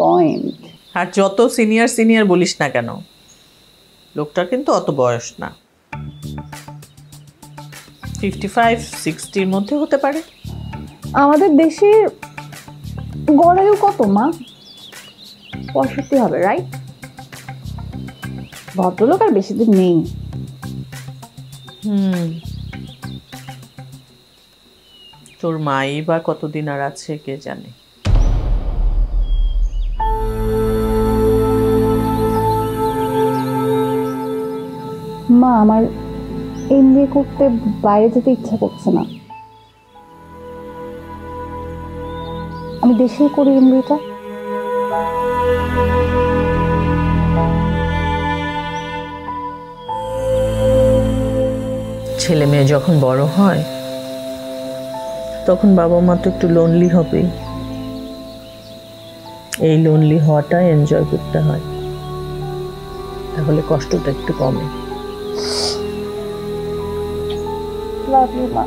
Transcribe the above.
Point. আর যত senior senior বলিস না কেন, লোকটার কিন্তু অত বয়স না, 55-60 মধ্যে হতে পারে। আমাদের দেশের গড়ায়ু কত মা? 65 হবে, রাইট? ভদ্রলোক আর বেশি দিন নেই। তোর মাই বা কতদিন আর আছে কে জানে। মা, আমার এমবিএ করতে বাইরে যেতে ইচ্ছা করছে না। আমি দেশেই করি এমবিএটা। ছেলে মেয়ে যখন বড় হয় তখন বাবা মা তো একটু লোনলি হবেই। এই লোনলি হওয়াটা এনজয় করতে হয়, তাহলে কষ্টটা একটু কমে। লাভ ইউ মা।